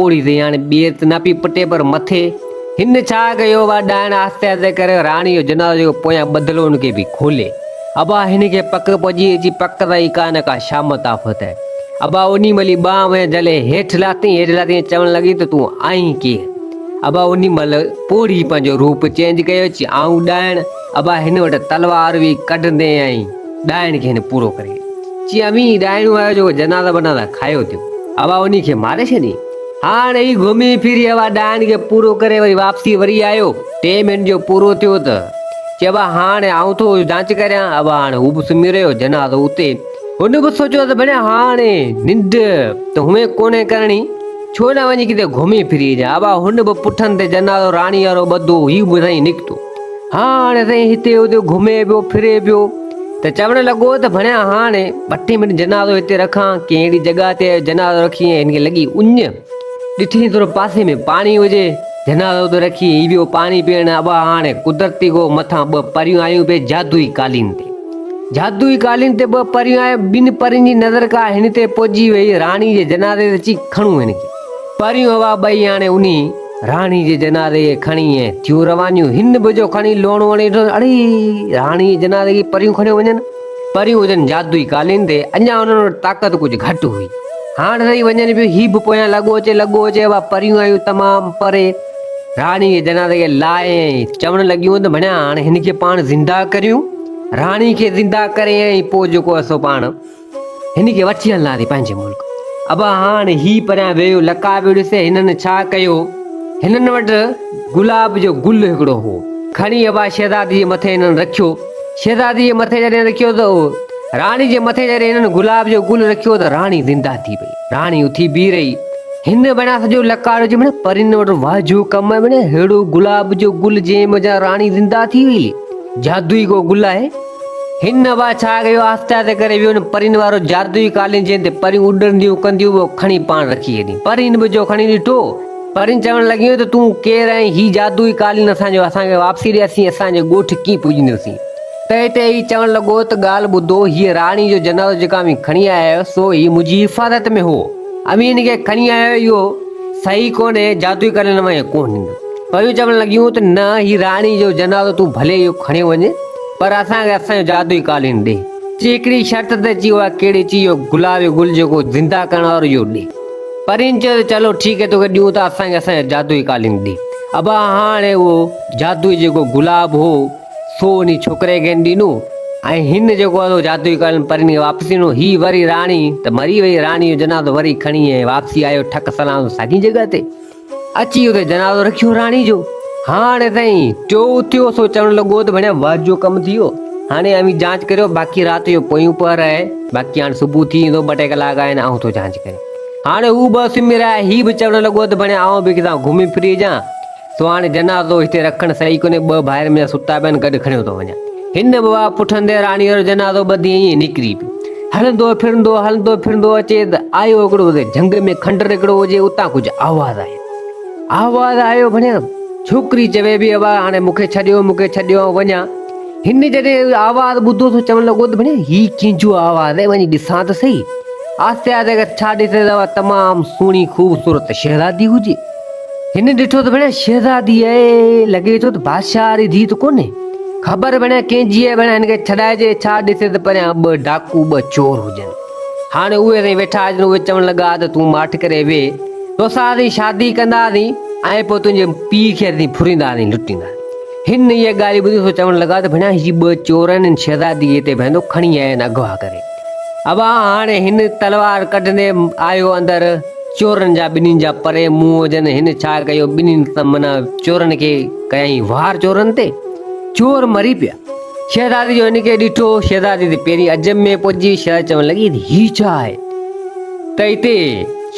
पोड़ी थी हाणे ॿिए त न पई पटे पर मथे हिन छा कयो वा ॾाइण आस्ते आस्ते करे राणी जो जनाज़ो जो पोयां बदिलो हुनखे बि खोले। अबा हिन खे पक पहुची अची पक ताईं का न का शामत आफ़त आहे। अबा उनी महिल बांह में जले हेठि लाथी चवणु लॻी त तूं आई केरु। अबा उनी महिल पोड़ी पंहिंजो रूप चेंज कयो चई आऊं ॾाइण। अबा हिन वटि तलवार बि कढंदे आई ॾाइण खे हिन पूरो करे चई अमी ॾाइणो आयो जेको जनाज़ा बनाज़ा खायो थियो। अबा उनी खे मारे छॾी। हाणे ही घुमी फिरी अबा ॾाइण खे पूरो करे वरी वापसी वरी आयो 3 मिंट जो पूरो थियो त चइबा हाणे आऊं थो जांच करियां। अबा हाणे हू बि सुम्ही रहियो जनाज़ो उते। हुन बि सोचियो त भले हाणे निंड त हुए कोन्हे करणी छो न वञी किथे घुमी फिरी जा। अबा हुन बि पुठनि ते जनाज़ो राणी वारो ॿधो ही बि साईं निकितो। हाणे साईं हिते हुते घुमे पियो फिरे पियो त चवणु लॻो त भले हाणे 2 मिंट जनाज़ो हिते रखां कहिड़ी जॻह ते जनाज़ो रखी हिनखे लॻी उञ ॾिठी थोरो पासे में पाणी हुजे जनाज़ो त रखी ही वियो पाणी पीअण। अबा हाणे कुदरती को मथां 2 परियूं आयूं पे जादुई कालीन ते। जादुई कालीन ते 2 परियूं आयूं। 2 परियुनि जी नज़र का हिन ते पहुची वई राणी जे जनाज़े ते अची खणूं हिनखे। परियूं हवा 2 हाणे उनी राणी जे जनाज़े खे खणी ऐं थियूं रवानियूं। हिन बि जो खणी लोणो वणी अड़े राणी जे जनाज़े खे परियूं खणी वञनि। परियूं हुजनि जादुई कालीन ते अञा हुननि वटि ताक़त कुझु घटि हुई। हाणे रही वञनि पियो ही बि पोयां लॻो अचे अबा परियूं आयूं तमामु परे राणी जे जनाज़े खे लाहे चवणु लॻियूं त भणिया हाणे हिनखे पाण ज़िंदा करियूं। राणी खे ज़िंदा करे ऐं पोइ जेको असां पाण हिनखे वठी हलंदासीं पंहिंजे मुल्क। अबा हाणे ही परियां वेयो लका पियो ॾिसे हिननि छा कयो। हिननि वटि गुलाब जो गुल हिकिड़ो हो खणी अबा शहज़ादी जे मथे हिननि रखियो। शहज़ादी जे मथे जॾहिं रखियो त राणी जे मथे जॾहिं हिननि गुलाब जो गुल रखियो त राणी ज़िंदा थी पई। राणी उथी बीह रही। हिन बणा सॼो लकारो जे मन परिन वटि वाजो कम आहे बणे हेड़ो गुलाब जो गुल जंहिं मज़ा राणी ज़िंदा थी वई जादुई को गुल आहे। हिन अबा छा कयो आस्ते आस्ते करे वियो परिन वारो जादुई कालीन जंहिं ते परियूं उॾंदियूं कंदियूं उहो खणी पाण रखी छॾी। परिन बि जो खणी ॾिठो परिन चवणु लॻियूं त तूं केरु आहीं। ही जादुई कालीन असांखे वापसी ॾे असीं असांजे ॻोठ कीअं पुॼंदासीं। त हिते ही चवणु लॻो त ॻाल्हि ॿुधो हीअ राणी जो जनाज़ो जेका अमी खणी आयो सो ही मुंहिंजी हिफ़ाज़त में हो। अमी हिनखे खणी आयो इहो सही कोन्हे जादुई कालीन मां कोन ॾींदो। परियूं चवणु लॻियूं त न ही राणी जो जनाज़ो तूं भले इहो खणी वञे पर असांखे असांजो जादुई कालीन ॾे। चई हिकिड़ी शर्त ते अची उहा कहिड़ी चई इहो गुलाब जो गुल जेको ज़िंदा करण वारो इहो ॾे। परिन चयो त चलो ठीकु आहे तोखे ॾियूं था असांखे असांजो जादुई कालीन ॾे। अबा हाणे उहो जादुई जेको गुलाब हो सो उन छोकिरे खे ॾिनो ऐं हिन जेको आहे जादुई कालीन परिन खे वापसी ॾिनो। ही वरी राणी त मरी वई। राणी जो जनाज़ो वरी खणी ऐं वापसी आयो ठक सलाम साॻी जॻह ते अची हुते जनाज़ो रखियो राणी जो। हाणे ताईं टियों थियो सो चवणु लॻो त भणिया वाजो कमु थी वियो। हाणे अमी जांच करियो बाक़ी राति जो पोयूं पहर आहे बाक़ी हाणे सुबुह थी ईंदो 2-2 कलाक आहिनि ऐं थो जांच करे। हाणे हू 2 सुम्ही रहिया। ही बि चवणु लॻो त भणिया आउं बि किथां घुमी फिरी अचां सो हाणे जनाज़ो हिते रखणु सही कोन्हे। 2 ॿाहिरि में सुता पिया आहिनि गॾु खणियो थो वञा। हिन बाबा पुठनि ते राणी वारो जनाज़ो ॿधी ईअं निकिरी पियो। हलंदो फिरंदो अचे त आयो हिकिड़ो झंग में खंडर हिकिड़ो हुजे उतां कुझु आवाज़ आयो भणिया छोकिरी चवे बि अबा हाणे मूंखे छॾियो वञा। हिन जॾहिं आवाज़ ॿुधो त चवणु लॻो त भणिया ही कंहिंजो आवाज़ आहे वञी ॾिसां त सही। आस्ते आस्ते छा ॾिसे त तमामु सुहिणी ख़ूबसूरत शहज़ादी हुजे। हिन ॾिठो त भणिया शहज़ादी आहे लॻे थो त बादशाह वारी धीउ त कोन्हे ख़बर भणिया कंहिंजी आहे भणिया हिनखे छॾाइजे। छा ॾिसे त परियां 2 डाकू 2 चोर हुजनि। हाणे उहे साईं वेठा अचनि उहे चवणु लॻा त तूं माठ करे वे तोसां असीं शादी कंदासीं ऐं पोइ तुंहिंजे पीउ खे असीं फुरींदासीं लुटींदासीं। हिन इहे ॻाल्हि ॿुधी सो चवणु लॻा त भणिया ही 2 चोर आहिनि शहज़ादी हिते भईंदो खणी आया आहिनि अगवा करे। अबा हाणे हिन तलवार कढंदे आयो अंदरि चोरनि जा 2 जा परे मुंहुं हुजनि। हिन छा कयो 2 माना चोरनि खे कयईं वार चोरनि ते चोर मरी पिया। शहज़ादी जो हिनखे ॾिठो शहज़ादी ते पहिरीं अजब में पहुची शहर चवणु लॻी ही छा आहे त हिते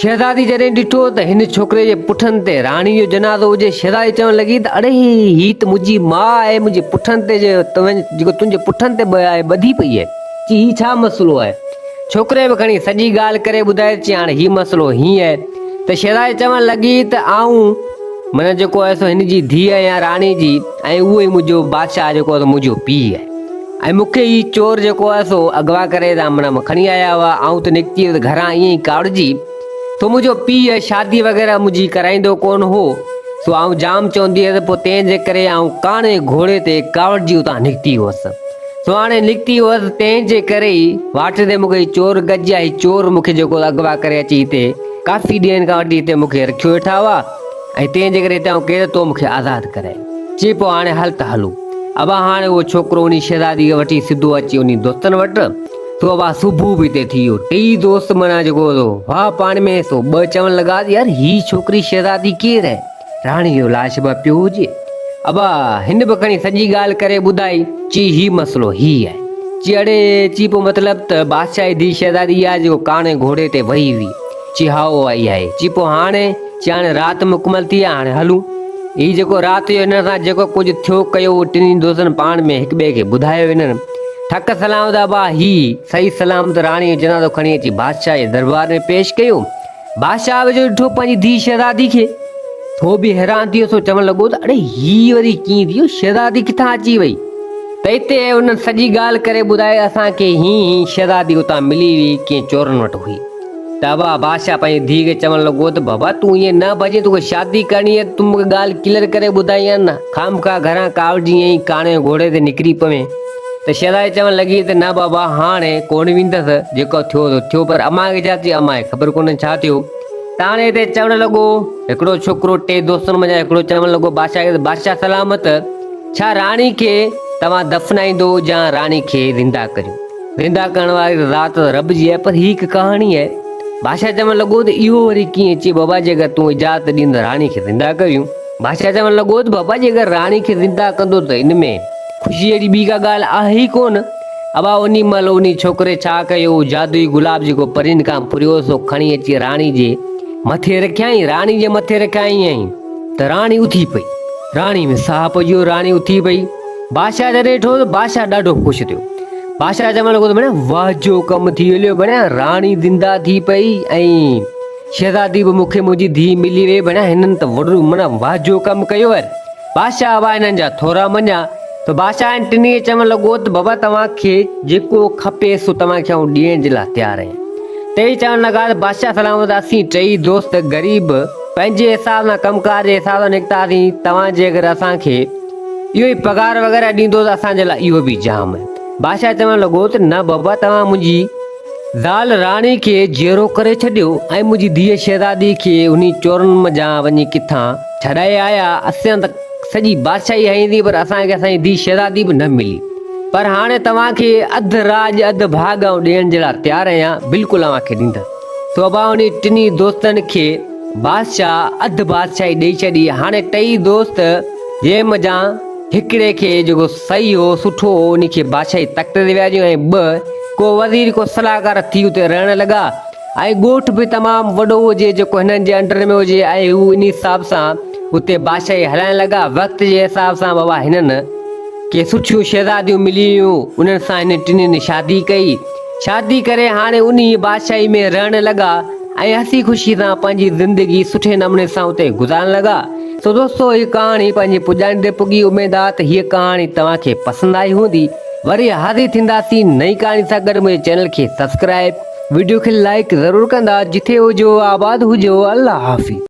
शहज़ादी जॾहिं ॾिठो त हिन छोकिरे जे पुठनि ते राणी जो जनाज़ो हुजे। शहज़ादी चवणु लॻी त अड़े ही त मुंहिंजी माउ आहे मुंहिंजे पुठनि ते जेको तुंहिंजे पुठनि ते ॿधी पई आहे। चई ही छा मसइलो आहे। छोकिरे बि खणी सॼी ॻाल्हि करे ॿुधाए चई हाणे ही मसइलो हीअं आहे त शहज़ादी चवणु लॻी त आऊं माना जेको आहे सो हिन जी धीउ या राणी जी ऐं उहो ई मुंहिंजो बादशाह जेको आहे मुंहिंजो पीउ आहे ऐं मूंखे ही चोर जेको आहे सो अगवा करे माना खणी आया हुआ। आऊं त निकिती घरां ईअं ई कावड़जी तो मुझो पीउ शादी वग़ैरह मुझी कराईंदो कोन हो, सो आऊं जाम चवंदी हुअसि, पोइ तंहिंजे करे आऊं काणे घोड़े ते कावड़ जी उतां निकिती हुअसि। सो हाणे निकिती हुअसि, तंहिंजे करे ई वाट ते मूंखे चोर गॾिजा, ही चोर मूंखे जेको अगवा करे अची हिते काफ़ी ॾींहंनि खां वठी हिते मूंखे रखियो वेठा हुआ, ऐं तंहिंजे करे हितां केरु तो मूंखे आज़ादु कराए। चई पोइ हाणे हल त हलूं। अबा हाणे उहो छोकिरो उन शहज़ादी खे वठी सिधो अची उन दोस्तनि वटि। तो अबा सुबुह बि हिते थी वियो, टेई दोस्त माना जेको हो वाह पाण में सो ॿ चवण लॻा, यार ही छोकिरी शहज़ादी केरु आहे, राणी जो लाश बि पियो हुजे। अबा हिन बि खणी सॼी ॻाल्हि करे ॿुधाई, चई ही मसलो ही आहे। चई अड़े, चई पोइ मतिलबु त बादशाह जी धीउ शहज़ादी आहे जेको काणे घोड़े ते वही हुई। चई हा उहा आई आहे। चई पोइ हाणे, चई हाणे राति मुकमल थी आहे, हाणे हलूं। ही जेको राति जो हिन सां जेको कुझु थियो कयो उहो टिनी दोस्तनि पाण में हिक ॿिए खे ॿुधायो हिननि। ठक सलाम दा बा ही सही सलामत राणी जो जनाज़ो खणी अची बादशाह जे दरबार में पेश कयो। बादशाह बि जो ॾिठो पंहिंजी धीउ शहज़ादी खे, तो बि हैरान थी वियो, सो चवणु लॻो त अड़े ही वरी कीअं थी वियो, शहज़ादी किथां अची वई। त हिते हुन सॼी ॻाल्हि करे ॿुधाए असांखे, ही शहज़ादी उतां मिली हुई कंहिं चोरनि वटि हुई। त अबा बादशाह पंहिंजी धीउ खे चवणु लॻो त बाबा तूं ईअं न भॼे, तोखे शादी करणी आहे, तूं मूंखे ॻाल्हि क्लियर करे ॿुधाई आहे न, खामखा घरां कावड़ी ईअं ई काणे घोड़े ते निकिरी पवे। त शहज़ादी चवणु लॻी त न बाबा हाणे कोन वेंदसि, जेको थियो त थियो, पर अम्मा खे छा थियो, अम्मा खे ख़बर कोन्हे छा थियो। त हाणे हिते चवणु लॻो हिकिड़ो छोकिरो, टे दोस्तनि मञा हिकिड़ो चवणु लॻो बादशाह खे, बादशाह सलामत, छा राणी खे तव्हां दफ़नाईंदो या राणी खे ज़िंदा करियो। ज़िंदा करण वारी राति रब जी आहे, पर ही हिकु कहाणी आहे। बादशाह चवणु लॻो त इहो वरी कीअं। चई बाबा जी अगरि तूं इजाज़त ॾींद राणी खे ज़िंदा करियूं। बादशाह चवणु लॻो त बाबा जी अगरि राणी खे ज़िंदा कंदो त हिन में ख़ुशी अहिड़ी ॿी का ॻाल्हि आहे ई कोन। अबा उन महिल उन छोकिरे छा कयो, जादुई गुलाब जेको परियुनि खां फुरियो सो खणी अची राणी जे मथे रखियईं, राणी जे मथे रखाईं त राणी उथी पई। राणी में साह पइयो, राणी उथी पई। बादशाह जॾहिं ॾिठो त बादशाह ॾाढो ख़ुशि थियो। बादशाह चवणु लॻो त भेण वाह जो कमु थी वियो, भेण राणी ज़िंदा थी पई ऐं शहज़ादी बि मूंखे मुंहिंजी धीउ मिली वई, भेण हिननि त वॾो माना वाह जो कमु कयो आहे। बादशाह अबा हिननि जा थोरा मञा। त बादशाह टिनी खे चवणु लॻो त बाबा तव्हांखे जेको खपे सो तव्हांखे आउं ॾियण जे लाइ तयारु आहियां। त ई चवणु लॻा त बादशाह सलामत, असीं टई दोस्त ग़रीब पंहिंजे हिसाब सां कमकार जे हिसाब सां निकितासीं, तव्हांजे अगरि असांखे इहो ई पगार वग़ैरह ॾींदो त असांजे लाइ इहो बि जाम आहे। बादशाह चवणु लॻो त न बाबा तव्हां मुंहिंजी ज़ाल राणी खे जीअरो करे छॾियो ऐं मुंहिंजी धीअ शहज़ादी खे उन चोरनि मञा वञी किथां छॾाए आया। असां त सॼी बादशाही हईंदी, पर असांखे असांजी धीउ शहज़ादी बि न मिली, पर हाणे तव्हांखे अधु राज अधु भाग आउं ॾियण जे लाइ तयारु आहियां, बिल्कुलु तव्हांखे ॾींदुसि। सो अबा उन टिनी दोस्तनि खे बादशाह अधु बादशाही ॾेई छॾी। हाणे टई दोस्त जंहिं मञा हिकिड़े खे जेको सही हो सुठो हो उनखे बादशाही तख़्त ते विहारियो, ऐं ॿ को वज़ीर को सलाहकार थी उते रहण लॻा। ऐं ॻोठ बि तमामु वॾो हुजे जेको हिननि जे अंडर में हुजे, ऐं हू इन हिसाब सां उते बादशाही हलाइण लॻा। वक़्त जे हिसाब सां बाबा हिननि के सुठियूं शहज़ादियूं मिली हुयूं, उन्हनि सां हिन टिनिनि शादी कई। शादी करे हाणे उन बादशाही में रहण लॻा ऐं हसी ख़ुशी सां पंहिंजी ज़िंदगी सुठे नमूने सां उते गुज़ारण लॻा। सो दोस्तो हीअ कहाणी पंहिंजे पुॼाइण ते पुॻी। उमेद आहे त हीअ कहाणी तव्हांखे पसंदि आई हूंदी। वरी हाज़िर थींदासीं नई कहाणी सां गॾु। मुंहिंजे चैनल खे सब्सक्राइब, वीडियो खे लाइक ज़रूरु कंदा। जिथे हुजो आबाद हुजो। अल्लाह हाफ़िज़।